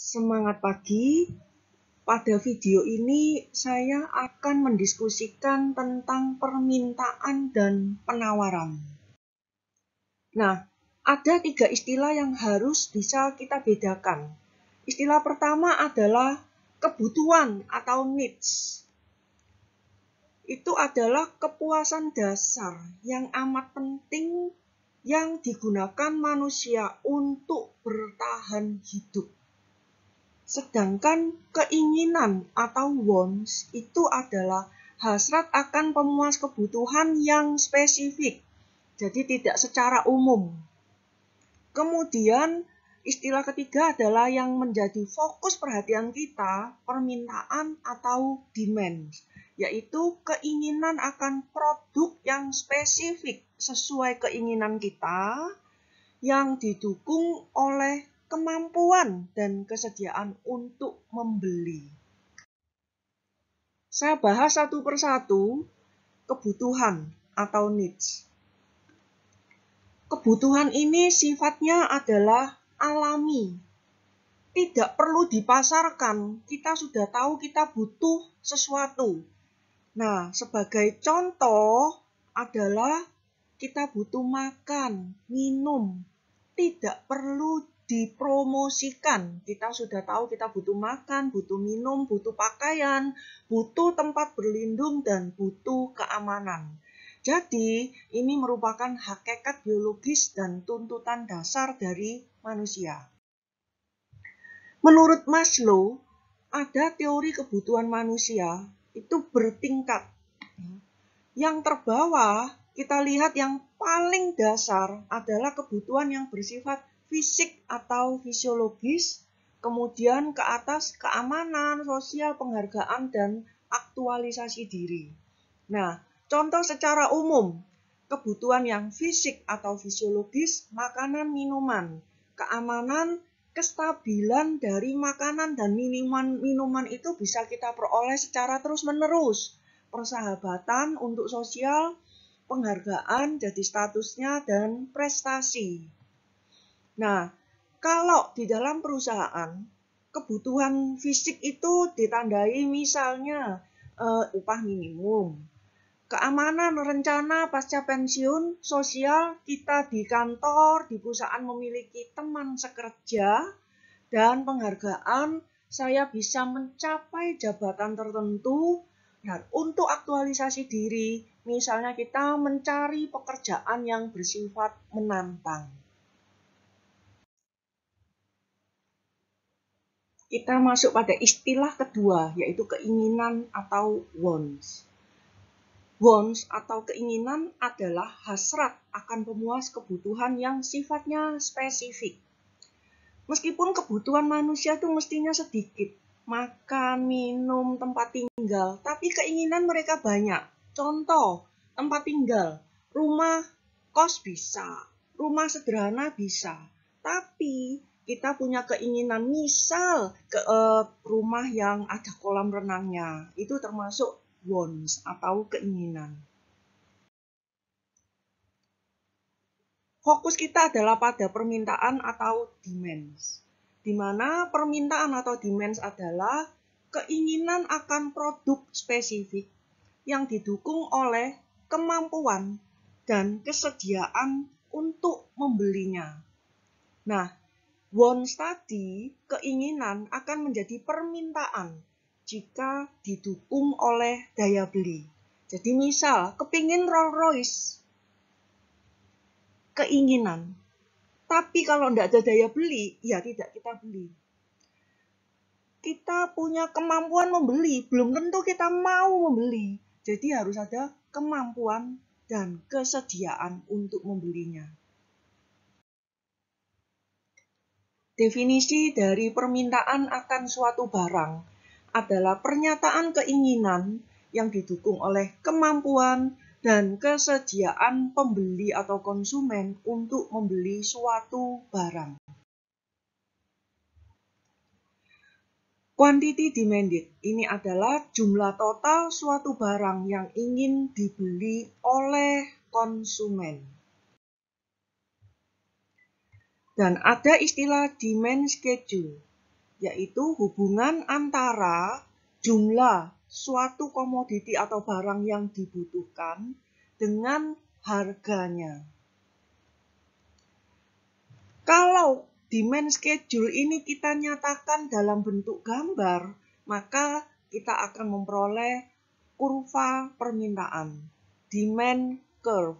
Semangat pagi. Pada video ini saya akan mendiskusikan tentang permintaan dan penawaran. Nah, ada 3 istilah yang harus bisa kita bedakan. Istilah pertama adalah kebutuhan atau needs. Itu adalah kepuasan dasar yang amat penting yang digunakan manusia untuk bertahan hidup. Sedangkan keinginan atau wants itu adalah hasrat akan pemuas kebutuhan yang spesifik, jadi tidak secara umum. Kemudian istilah ketiga adalah yang menjadi fokus perhatian kita, permintaan atau demand, yaitu keinginan akan produk yang spesifik sesuai keinginan kita yang didukung oleh kemampuan dan kesediaan untuk membeli. Saya bahas satu persatu kebutuhan atau needs. Kebutuhan ini sifatnya adalah alami, tidak perlu dipasarkan. Kita sudah tahu kita butuh sesuatu. Nah, sebagai contoh adalah kita butuh makan, minum, tidak perlu dipromosikan. Kita sudah tahu kita butuh makan, butuh minum, butuh pakaian, butuh tempat berlindung, dan butuh keamanan. Jadi, ini merupakan hakikat biologis dan tuntutan dasar dari manusia. Menurut Maslow, ada teori kebutuhan manusia itu bertingkat. Yang terbawah, kita lihat yang paling dasar adalah kebutuhan yang bersifat fisik atau fisiologis, kemudian ke atas keamanan, sosial, penghargaan, dan aktualisasi diri. Nah, contoh secara umum, kebutuhan yang fisik atau fisiologis, makanan, minuman, keamanan, kestabilan dari makanan dan minuman itu bisa kita peroleh secara terus-menerus. Persahabatan untuk sosial, penghargaan jadi statusnya, dan prestasi. Nah, kalau di dalam perusahaan, kebutuhan fisik itu ditandai misalnya upah minimum, keamanan rencana pasca pensiun, sosial, kita di kantor, di perusahaan memiliki teman sekerja, dan penghargaan, saya bisa mencapai jabatan tertentu. Dan untuk aktualisasi diri, misalnya kita mencari pekerjaan yang bersifat menantang. Kita masuk pada istilah kedua, yaitu keinginan atau wants. Wants atau keinginan adalah hasrat akan pemuas kebutuhan yang sifatnya spesifik. Meskipun kebutuhan manusia itu mestinya sedikit, makan, minum, tempat tinggal, tapi keinginan mereka banyak. Contoh, tempat tinggal, rumah kos bisa, rumah sederhana bisa, tapi kita punya keinginan misal ke rumah yang ada kolam renangnya, itu termasuk wants atau keinginan. Fokus kita adalah pada permintaan atau demands, di mana permintaan atau demands adalah keinginan akan produk spesifik yang didukung oleh kemampuan dan kesediaan untuk membelinya. Nah, wants tadi, keinginan akan menjadi permintaan jika didukung oleh daya beli. Jadi misal, kepingin Rolls Royce, keinginan. Tapi kalau tidak ada daya beli, ya tidak kita beli. Kita punya kemampuan membeli, belum tentu kita mau membeli. Jadi harus ada kemampuan dan kesediaan untuk membelinya. Definisi dari permintaan akan suatu barang adalah pernyataan keinginan yang didukung oleh kemampuan dan kesediaan pembeli atau konsumen untuk membeli suatu barang. Quantity demanded ini adalah jumlah total suatu barang yang ingin dibeli oleh konsumen. Dan ada istilah demand schedule. yaitu hubungan antara jumlah suatu komoditi atau barang yang dibutuhkan dengan harganya. Kalau demand schedule ini kita nyatakan dalam bentuk gambar, maka kita akan memperoleh kurva permintaan, demand curve.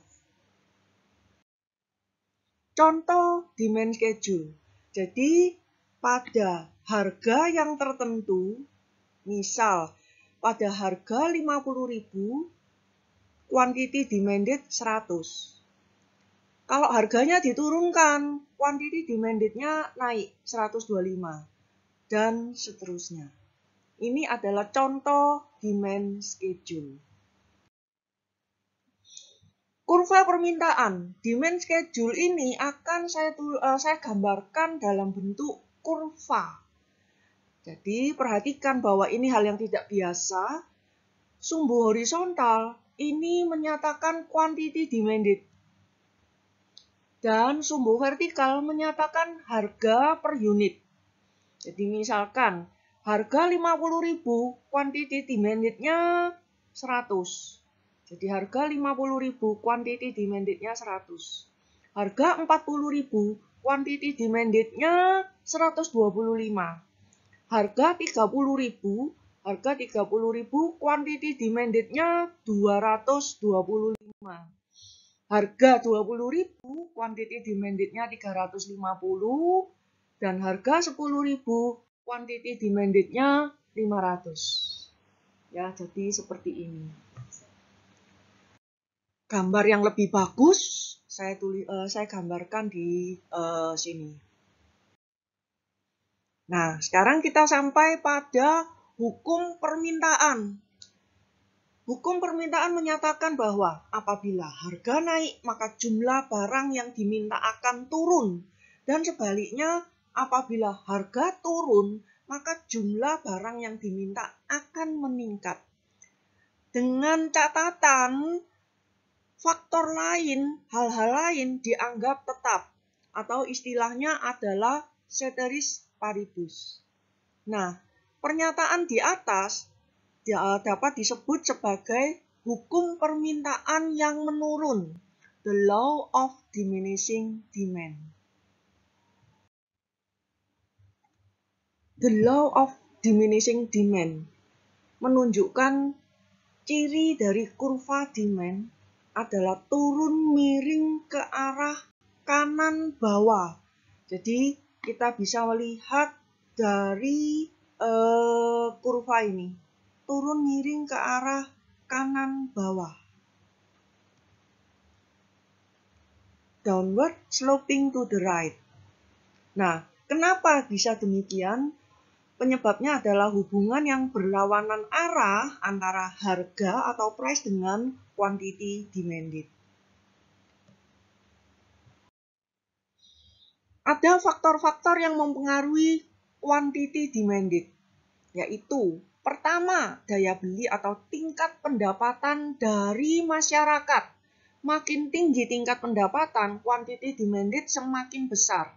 Contoh demand schedule. Jadi pada harga yang tertentu, misal pada harga 50.000, quantity demanded 100. Kalau harganya diturunkan, quantity demanded-nya naik 125 dan seterusnya. Ini adalah contoh demand schedule. Kurva permintaan, demand schedule ini akan saya gambarkan dalam bentuk kurva. Jadi perhatikan bahwa ini hal yang tidak biasa. Sumbu horizontal ini menyatakan quantity demanded. Dan sumbu vertikal menyatakan harga per unit. Jadi misalkan harga 50.000, quantity demanded-nya 100. Jadi harga 50.000, quantity demanded-nya 100. Harga 40.000, quantity demanded-nya 125. Harga 30.000, quantity demanded-nya 225. Harga 20.000, quantity demanded-nya 350. Dan harga 10.000, quantity demanded-nya 500. Ya, jadi seperti ini. Gambar yang lebih bagus saya gambarkan di sini. Nah, sekarang kita sampai pada hukum permintaan. Hukum permintaan menyatakan bahwa apabila harga naik, maka jumlah barang yang diminta akan turun. Dan sebaliknya, apabila harga turun, maka jumlah barang yang diminta akan meningkat. Dengan catatan, faktor lain, hal-hal lain dianggap tetap atau istilahnya adalah ceteris paribus. Nah, pernyataan di atas dapat disebut sebagai hukum permintaan yang menurun, the law of diminishing demand. The law of diminishing demand menunjukkan ciri dari kurva demand adalah turun miring ke arah kanan bawah. Jadi kita bisa melihat dari kurva ini, turun miring ke arah kanan bawah. Downward sloping to the right. Nah, kenapa bisa demikian? Penyebabnya adalah hubungan yang berlawanan arah antara harga atau price dengan quantity demanded. Ada faktor-faktor yang mempengaruhi quantity demanded, yaitu pertama, daya beli atau tingkat pendapatan dari masyarakat. Makin tinggi tingkat pendapatan, quantity demanded semakin besar.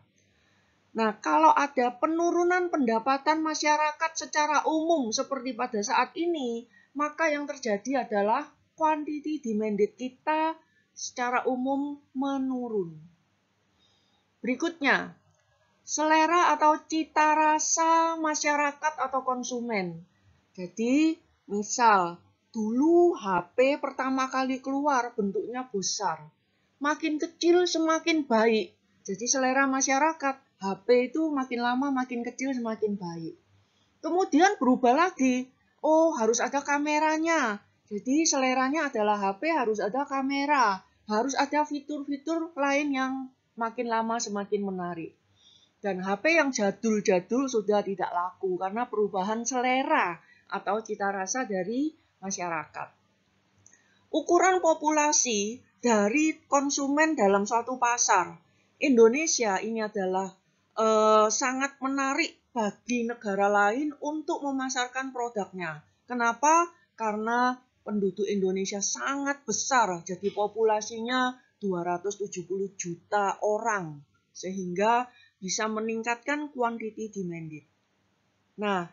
Nah, kalau ada penurunan pendapatan masyarakat secara umum seperti pada saat ini, maka yang terjadi adalah quantity demanded kita secara umum menurun. Berikutnya, selera atau cita rasa masyarakat atau konsumen. Jadi, misal dulu HP pertama kali keluar bentuknya besar. Makin kecil semakin baik. Jadi selera masyarakat, HP itu makin lama makin kecil semakin baik. Kemudian berubah lagi, harus ada kameranya. Jadi seleranya adalah HP harus ada kamera, harus ada fitur-fitur lain yang makin lama semakin menarik. Dan HP yang jadul-jadul sudah tidak laku karena perubahan selera atau cita rasa dari masyarakat. Ukuran populasi dari konsumen dalam suatu pasar. Indonesia ini adalah sangat menarik bagi negara lain untuk memasarkan produknya. Kenapa? Karena penduduk Indonesia sangat besar, jadi populasinya 270 juta orang, sehingga bisa meningkatkan quantity demanded. Nah,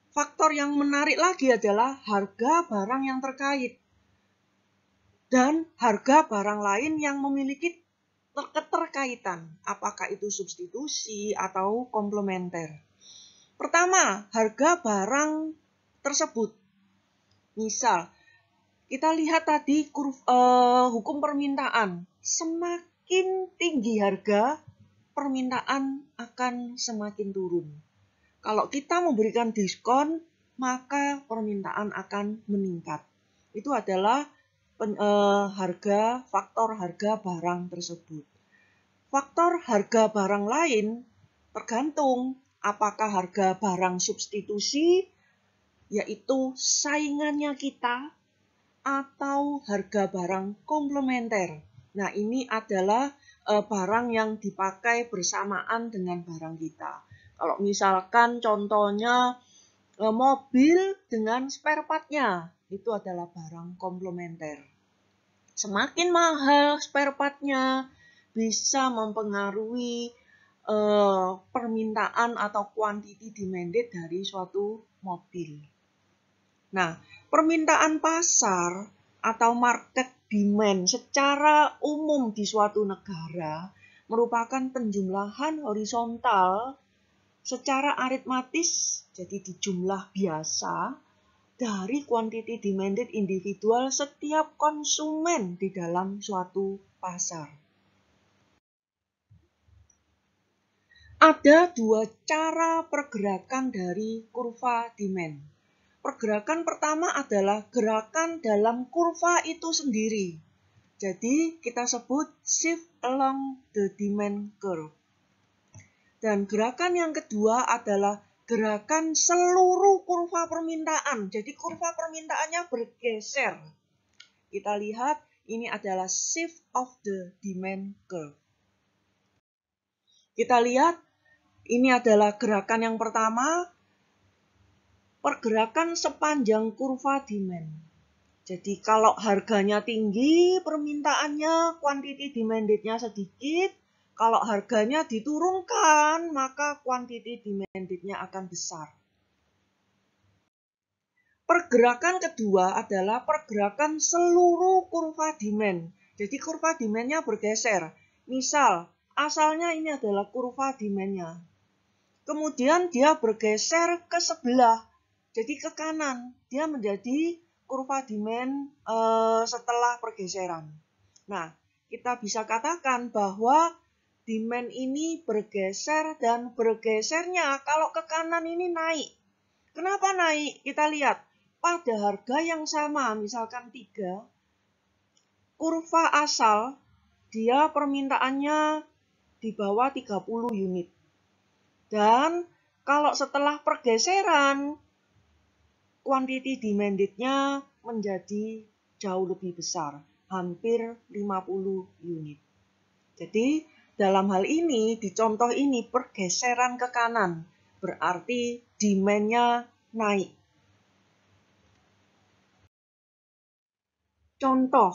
faktor yang menarik lagi adalah harga barang yang terkait dan harga barang lain yang memiliki keterkaitan, apakah itu substitusi atau komplementer. Pertama, harga barang tersebut. Misal, kita lihat tadi hukum permintaan. Semakin tinggi harga, permintaan akan semakin turun. Kalau kita memberikan diskon, maka permintaan akan meningkat. Itu adalah faktor harga barang tersebut. Faktor harga barang lain tergantung apakah harga barang substitusi, yaitu saingannya kita, atau harga barang komplementer. Nah, ini adalah barang yang dipakai bersamaan dengan barang kita. Kalau misalkan contohnya mobil dengan spare part-nya, itu adalah barang komplementer. Semakin mahal spare part-nya, bisa mempengaruhi permintaan atau quantity demanded dari suatu mobil. Nah, permintaan pasar atau market demand secara umum di suatu negara merupakan penjumlahan horizontal secara aritmatis, jadi di jumlah biasa, dari quantity demanded individual setiap konsumen di dalam suatu pasar. Ada dua cara pergerakan dari kurva demand. Pergerakan pertama adalah gerakan dalam kurva itu sendiri. Jadi kita sebut shift along the demand curve. Dan gerakan yang kedua adalah gerakan seluruh kurva permintaan. Jadi kurva permintaannya bergeser. Kita lihat ini adalah shift of the demand curve. Kita lihat ini adalah gerakan yang pertama, pergerakan sepanjang kurva demand. Jadi kalau harganya tinggi, permintaannya, quantity demanded-nya sedikit. Kalau harganya diturunkan, maka quantity demanded-nya akan besar. Pergerakan kedua adalah pergerakan seluruh kurva demand. Jadi kurva demand-nya bergeser. Misal, asalnya ini adalah kurva demand-nya. Kemudian dia bergeser ke sebelah, jadi ke kanan. Dia menjadi kurva demand setelah pergeseran. Nah, kita bisa katakan bahwa demand ini bergeser dan bergesernya kalau ke kanan ini naik. Kenapa naik? Kita lihat pada harga yang sama, misalkan 3, kurva asal dia permintaannya di bawah 30 unit. Dan kalau setelah pergeseran, quantity demanded-nya menjadi jauh lebih besar, hampir 50 unit. Jadi dalam hal ini, di contoh ini pergeseran ke kanan, berarti demand-nya naik. Contoh,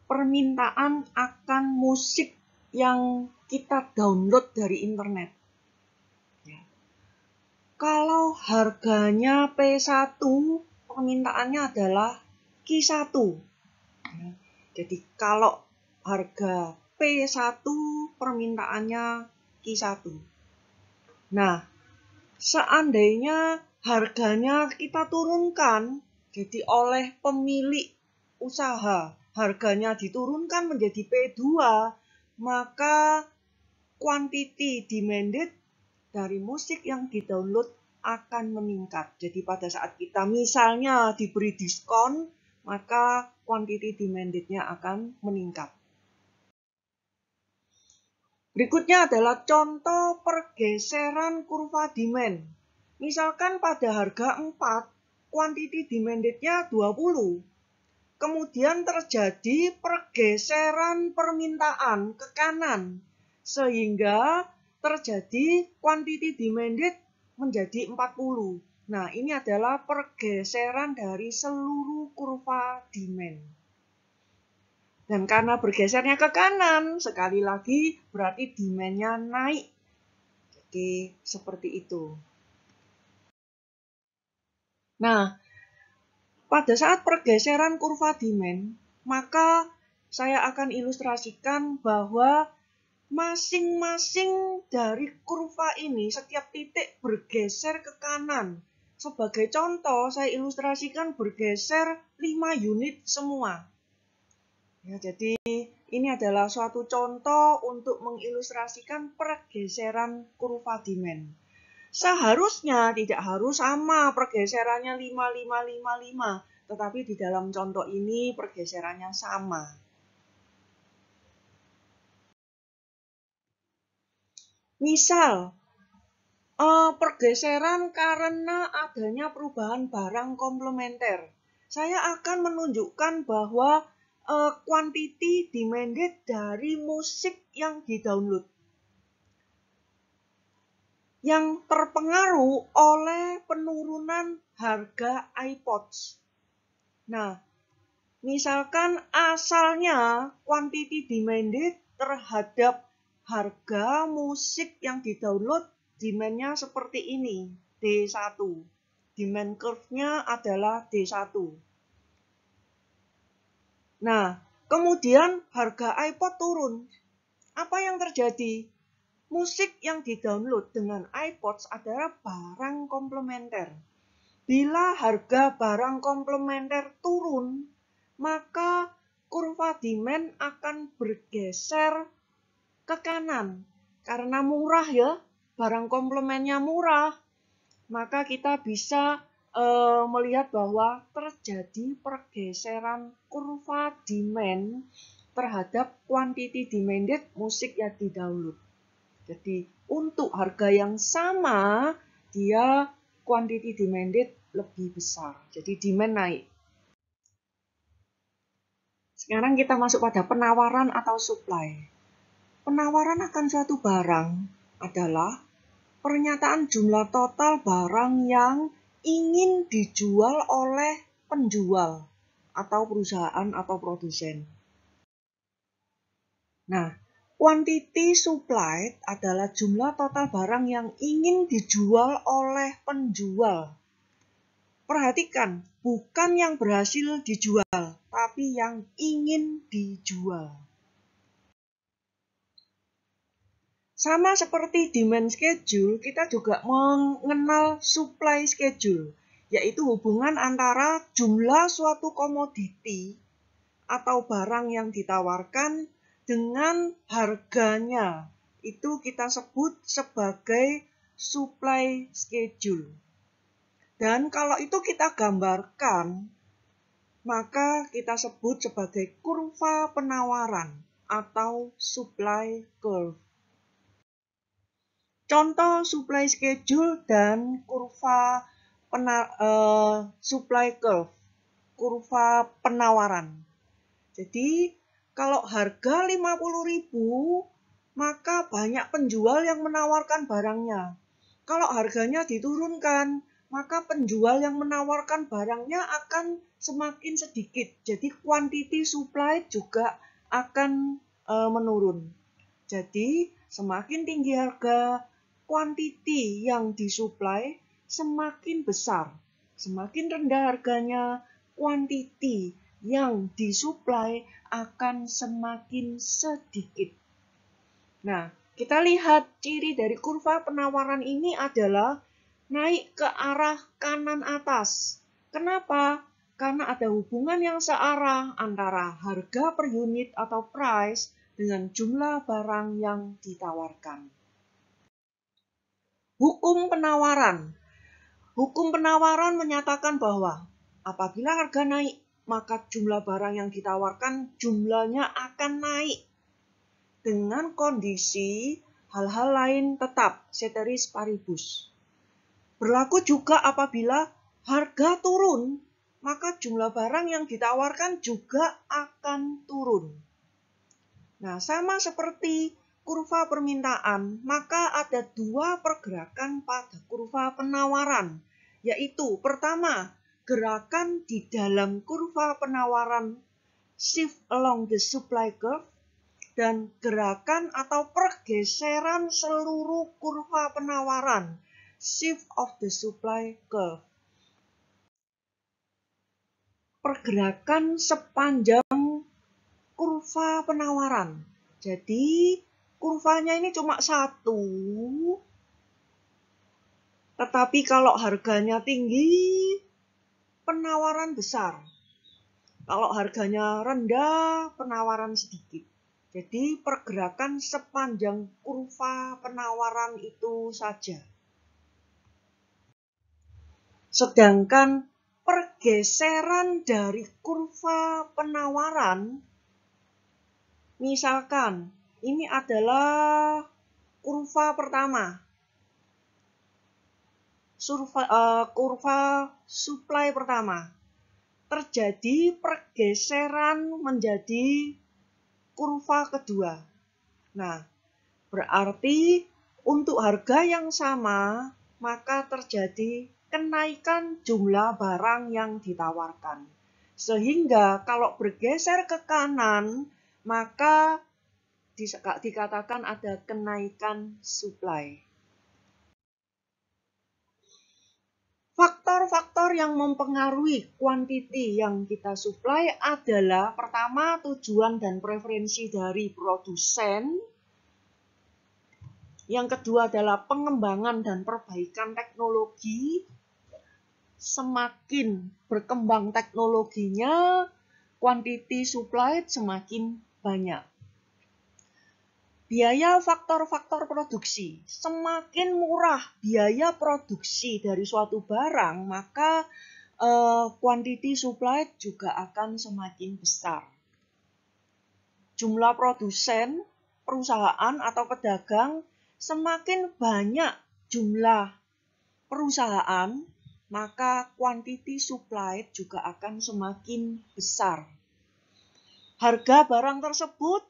permintaan akan musik yang kita download dari internet. Kalau harganya P1, permintaannya adalah Q1. Jadi kalau harga P1, permintaannya Q1. Nah, seandainya harganya kita turunkan, jadi oleh pemilik usaha, harganya diturunkan menjadi P2, maka quantity demanded dari musik yang di-download akan meningkat. Jadi pada saat kita misalnya diberi diskon, maka quantity demanded-nya akan meningkat. Berikutnya adalah contoh pergeseran kurva demand. Misalkan pada harga 4, quantity demanded-nya 20. Kemudian terjadi pergeseran permintaan ke kanan, sehingga terjadi quantity demanded menjadi 40. Nah, ini adalah pergeseran dari seluruh kurva demand. Dan karena bergesernya ke kanan, sekali lagi berarti demand-nya naik. Jadi, seperti itu. Nah, pada saat pergeseran kurva demand, maka saya akan ilustrasikan bahwa masing-masing dari kurva ini setiap titik bergeser ke kanan. Sebagai contoh, saya ilustrasikan bergeser 5 unit semua. Ya, jadi ini adalah suatu contoh untuk mengilustrasikan pergeseran kurva demand. Seharusnya tidak harus sama pergeserannya 5, 5, 5, 5, tetapi di dalam contoh ini pergeserannya sama. Misal, pergeseran karena adanya perubahan barang komplementer. Saya akan menunjukkan bahwa quantity demanded dari musik yang di-download yang terpengaruh oleh penurunan harga iPods. Nah, misalkan asalnya quantity demanded terhadap harga musik yang di-download, demand-nya seperti ini, D1. Demand curve-nya adalah D1. Nah, kemudian harga iPod turun. Apa yang terjadi? Musik yang di-download dengan iPods adalah barang komplementer. Bila harga barang komplementer turun, maka kurva demand akan bergeser ke kanan. Karena murah ya, barang komplemennya murah, maka kita bisa melihat bahwa terjadi pergeseran kurva demand terhadap quantity demanded musik yang di-download. Jadi untuk harga yang sama, dia quantity demanded lebih besar. Jadi demand naik. Sekarang kita masuk pada penawaran atau supply. Penawaran akan suatu barang adalah pernyataan jumlah total barang yang ingin dijual oleh penjual atau perusahaan atau produsen. Nah, quantity supplied adalah jumlah total barang yang ingin dijual oleh penjual. Perhatikan, bukan yang berhasil dijual, tapi yang ingin dijual. Sama seperti demand schedule, kita juga mengenal supply schedule, yaitu hubungan antara jumlah suatu komoditi atau barang yang ditawarkan dengan harganya. Itu kita sebut sebagai supply schedule. Dan kalau itu kita gambarkan, maka kita sebut sebagai kurva penawaran atau supply curve. Contoh supply schedule dan kurva supply curve, kurva penawaran. Jadi kalau harga 50.000, maka banyak penjual yang menawarkan barangnya. Kalau harganya diturunkan, maka penjual yang menawarkan barangnya akan semakin sedikit. Jadi quantity supply juga akan menurun. Jadi semakin tinggi harga, quantity yang disuplai semakin besar. Semakin rendah harganya, quantity yang disuplai akan semakin sedikit. Nah, kita lihat ciri dari kurva penawaran ini adalah naik ke arah kanan atas. Kenapa? Karena ada hubungan yang searah antara harga per unit atau price dengan jumlah barang yang ditawarkan. Hukum penawaran. Hukum penawaran menyatakan bahwa apabila harga naik, maka jumlah barang yang ditawarkan jumlahnya akan naik. Dengan kondisi hal-hal lain tetap, ceteris paribus. Berlaku juga apabila harga turun, maka jumlah barang yang ditawarkan juga akan turun. Nah, sama seperti kurva permintaan, maka ada dua pergerakan pada kurva penawaran, yaitu pertama, gerakan di dalam kurva penawaran shift along the supply curve, dan gerakan atau pergeseran seluruh kurva penawaran shift of the supply curve. pergerakan sepanjang kurva penawaran. Jadi kurvanya ini cuma satu, tetapi kalau harganya tinggi, penawaran besar. Kalau harganya rendah, penawaran sedikit. Jadi pergerakan sepanjang kurva penawaran itu saja. Sedangkan pergeseran dari kurva penawaran, misalkan ini adalah kurva pertama, kurva supply pertama. Terjadi pergeseran menjadi kurva kedua. Nah, berarti untuk harga yang sama, maka terjadi kenaikan jumlah barang yang ditawarkan. Sehingga kalau bergeser ke kanan, maka dikatakan ada kenaikan supply. Faktor-faktor yang mempengaruhi kuantiti yang kita supply adalah pertama tujuan dan preferensi dari produsen. Yang kedua adalah pengembangan dan perbaikan teknologi. Semakin berkembang teknologinya, kuantiti supply semakin banyak. Biaya faktor-faktor produksi. Semakin murah biaya produksi dari suatu barang, maka kuantiti supply juga akan semakin besar. Jumlah produsen, perusahaan atau pedagang, semakin banyak jumlah perusahaan, maka kuantiti supply juga akan semakin besar. Harga barang tersebut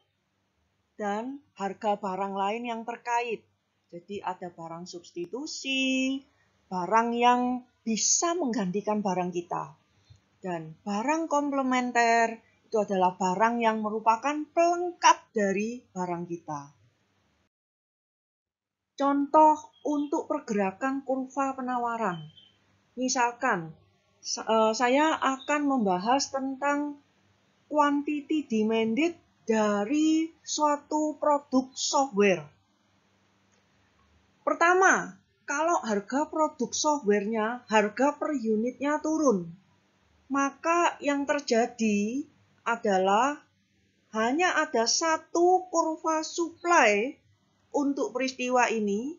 dan harga barang lain yang terkait. Jadi ada barang substitusi, barang yang bisa menggantikan barang kita. Dan barang komplementer itu adalah barang yang merupakan pelengkap dari barang kita. Contoh untuk pergerakan kurva penawaran. Misalkan, saya akan membahas tentang quantity demanded dari suatu produk software. Pertama, kalau harga produk softwarenya, harga per unitnya turun, maka yang terjadi adalah hanya ada satu kurva supply untuk peristiwa ini,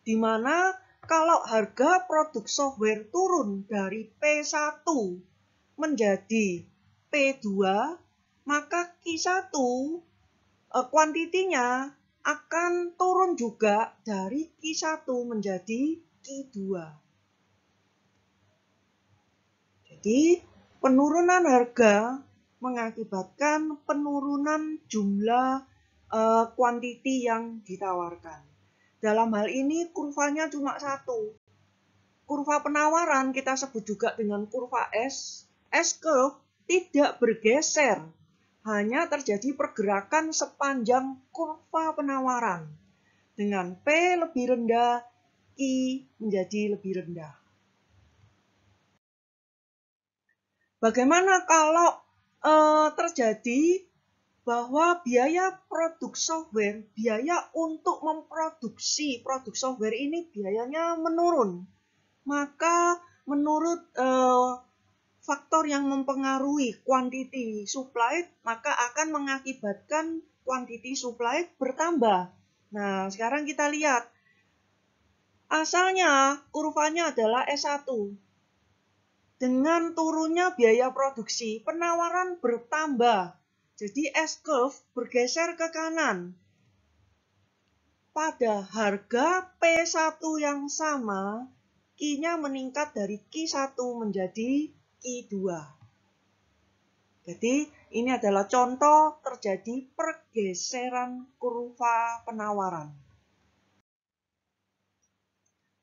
di mana kalau harga produk software turun dari P1 menjadi P2, maka Q1 kuantitinya akan turun juga dari Q1 menjadi Q2. Jadi penurunan harga mengakibatkan penurunan jumlah kuantiti yang ditawarkan. Dalam hal ini kurvanya cuma satu. Kurva penawaran kita sebut juga dengan kurva S-curve tidak bergeser. Hanya terjadi pergerakan sepanjang kurva penawaran. Dengan P lebih rendah, Q menjadi lebih rendah. Bagaimana kalau terjadi bahwa biaya produk software, biaya untuk memproduksi produk software ini biayanya menurun? Maka menurut faktor yang mempengaruhi quantity supply, maka akan mengakibatkan quantity supply bertambah. Nah, sekarang kita lihat. Asalnya kurvanya adalah S1. Dengan turunnya biaya produksi, penawaran bertambah. Jadi S-curve bergeser ke kanan. Pada harga P1 yang sama, Q-nya meningkat dari Q1 menjadi Q2. Jadi ini adalah contoh terjadi pergeseran kurva penawaran.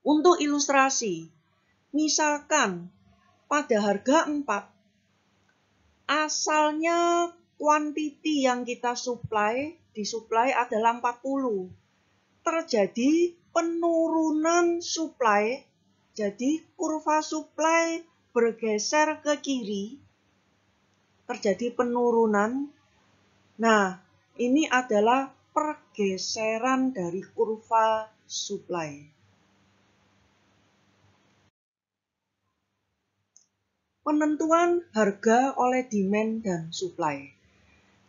Untuk ilustrasi, misalkan pada harga 4, asalnya kuantiti yang kita disuplai adalah 40. Terjadi penurunan supply, jadi kurva supply bergeser ke kiri, terjadi penurunan. Nah, ini adalah pergeseran dari kurva supply. Penentuan harga oleh demand dan supply.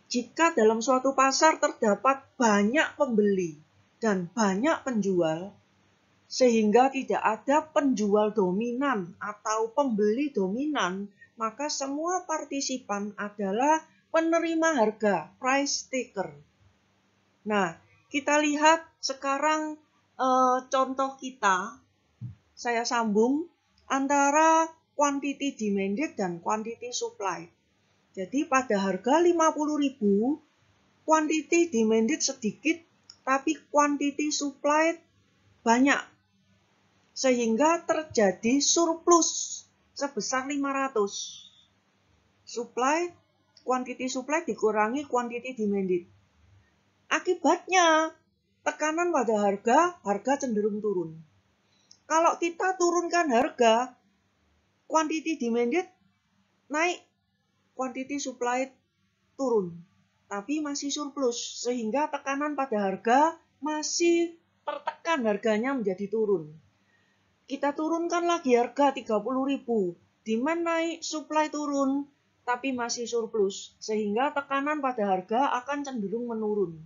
Jika dalam suatu pasar terdapat banyak pembeli dan banyak penjual, sehingga tidak ada penjual dominan atau pembeli dominan, maka semua partisipan adalah penerima harga, price taker. Nah, kita lihat sekarang contoh kita, saya sambung antara quantity demanded dan quantity supply. Jadi pada harga 50.000, quantity demanded sedikit, tapi quantity supply banyak. Sehingga terjadi surplus sebesar 500. Quantity supply dikurangi quantity demanded. Akibatnya, tekanan pada harga cenderung turun. Kalau kita turunkan harga, quantity demanded naik, quantity supply turun, tapi masih surplus, sehingga tekanan pada harga masih tertekan, harganya menjadi turun. Kita turunkan lagi harga 30.000, demand naik, supply turun, tapi masih surplus, sehingga tekanan pada harga akan cenderung menurun.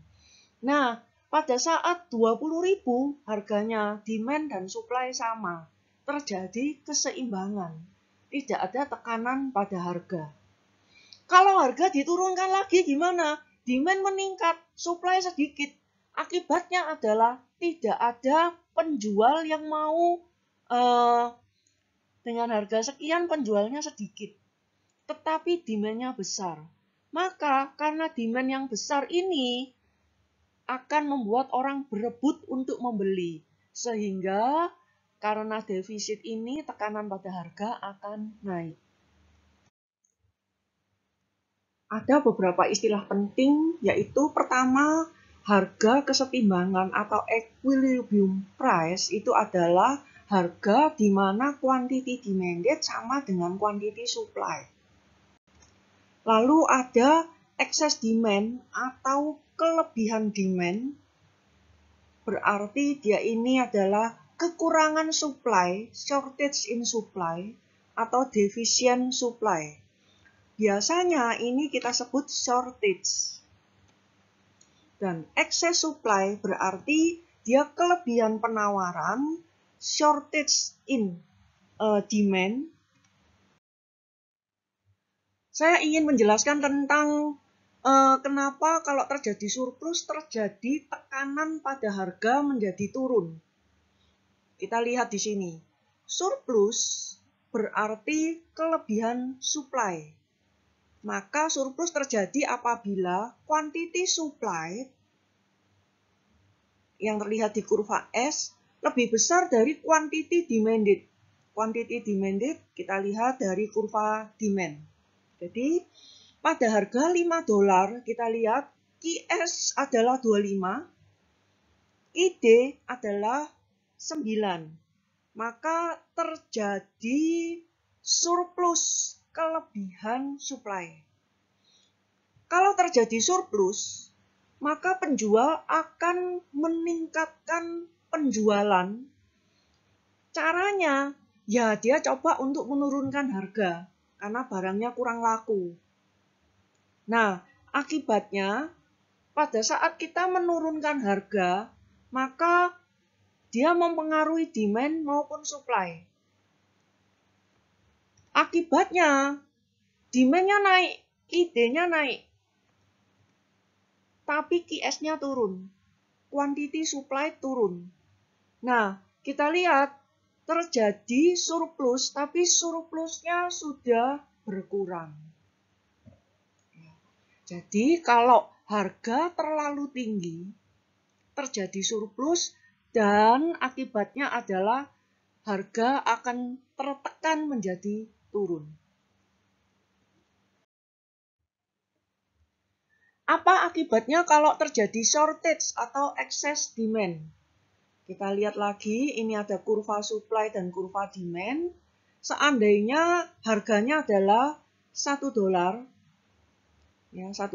Nah, pada saat 20.000 harganya, demand dan supply sama, terjadi keseimbangan, tidak ada tekanan pada harga. Kalau harga diturunkan lagi gimana? Demand meningkat, supply sedikit. Akibatnya adalah tidak ada penjual yang mau dengan harga sekian, penjualnya sedikit. Tetapi demand-nya besar. Maka karena demand yang besar ini akan membuat orang berebut untuk membeli. Sehingga karena defisit ini tekanan pada harga akan naik. Ada beberapa istilah penting, yaitu pertama, harga kesetimbangan atau equilibrium price itu adalah harga di mana quantity demanded sama dengan quantity supply. Lalu ada excess demand atau kelebihan demand, berarti dia ini adalah kekurangan supply, shortage in supply, atau deficient supply. Biasanya ini kita sebut shortage. Dan excess supply berarti dia kelebihan penawaran, shortage in demand. Saya ingin menjelaskan tentang kenapa kalau terjadi surplus terjadi tekanan pada harga menjadi turun. Kita lihat di sini. Surplus berarti kelebihan supply. Maka surplus terjadi apabila quantity supply yang terlihat di kurva S lebih besar dari quantity demanded. Quantity demanded kita lihat dari kurva demand. Jadi pada harga $5 kita lihat QS adalah 25, ID adalah 9. Maka terjadi surplus, kelebihan supply. Kalau terjadi surplus, maka penjual akan meningkatkan penjualan. Caranya, ya dia coba untuk menurunkan harga, karena barangnya kurang laku. Nah, akibatnya, pada saat kita menurunkan harga, maka dia mempengaruhi demand maupun supply. Akibatnya, demand-nya naik, ID-nya naik, tapi QS-nya turun, quantity supply turun. Nah, kita lihat terjadi surplus, tapi surplusnya sudah berkurang. Jadi, kalau harga terlalu tinggi, terjadi surplus, dan akibatnya adalah harga akan tertekan menjadi turun. Apa akibatnya kalau terjadi shortage atau excess demand? Kita lihat lagi, ini ada kurva supply dan kurva demand. Seandainya harganya adalah $1, ya, $1,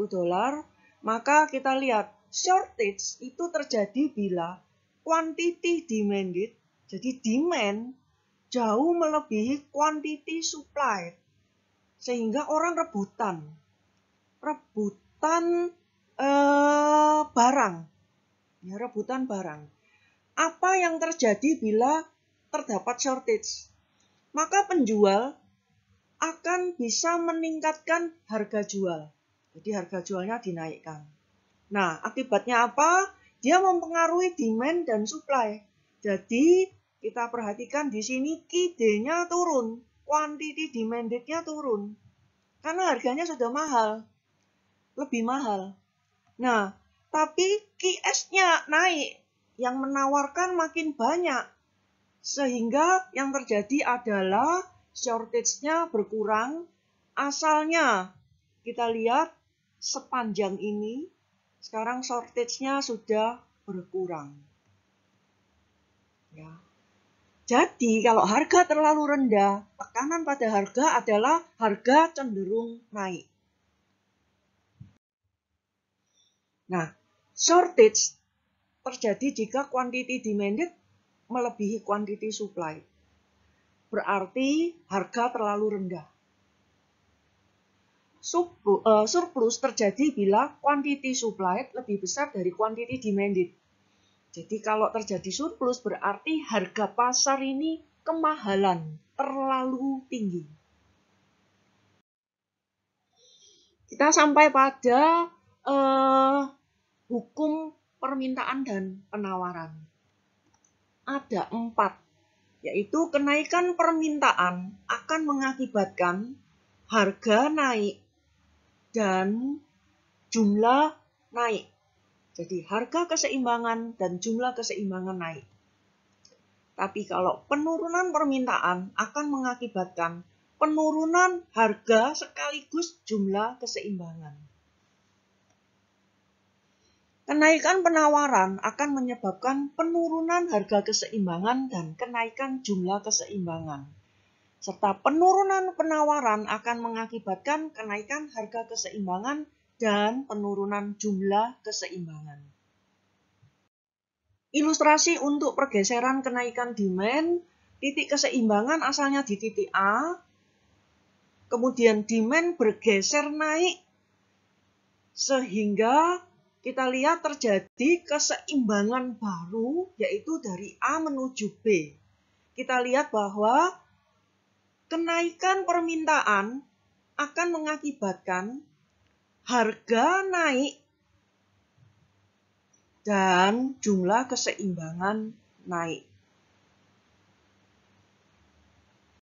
maka kita lihat shortage itu terjadi bila quantity demanded, jadi demand jauh melebihi quantity supply, sehingga orang rebutan barang, ya, rebutan barang. Apa yang terjadi bila terdapat shortage? Maka penjual akan bisa meningkatkan harga jual. Jadi harga jualnya dinaikkan. Nah, akibatnya apa? Dia mempengaruhi demand dan supply. Jadi, kita perhatikan di sini QD-nya turun, quantity demanded-nya turun. Karena harganya sudah mahal, lebih mahal. Nah, tapi QS-nya naik, yang menawarkan makin banyak. Sehingga yang terjadi adalah shortage-nya berkurang. Asalnya kita lihat sepanjang ini, sekarang shortage-nya sudah berkurang. Ya. Jadi kalau harga terlalu rendah, tekanan pada harga adalah harga cenderung naik. Nah, shortage terjadi jika quantity demanded melebihi quantity supply. Berarti harga terlalu rendah. Surplus terjadi bila quantity supplied lebih besar dari quantity demanded. Jadi kalau terjadi surplus berarti harga pasar ini kemahalan, terlalu tinggi. Kita sampai pada hukum permintaan dan penawaran. Ada 4, yaitu kenaikan permintaan akan mengakibatkan harga naik dan jumlah naik. Jadi harga keseimbangan dan jumlah keseimbangan naik. Tapi kalau penurunan permintaan akan mengakibatkan penurunan harga sekaligus jumlah keseimbangan. Kenaikan penawaran akan menyebabkan penurunan harga keseimbangan dan kenaikan jumlah keseimbangan. Serta penurunan penawaran akan mengakibatkan kenaikan harga keseimbangan dan penurunan jumlah keseimbangan. Ilustrasi untuk pergeseran kenaikan demand, titik keseimbangan asalnya di titik A, kemudian demand bergeser naik, sehingga kita lihat terjadi keseimbangan baru, yaitu dari A menuju B. Kita lihat bahwa kenaikan permintaan akan mengakibatkan harga naik dan jumlah keseimbangan naik.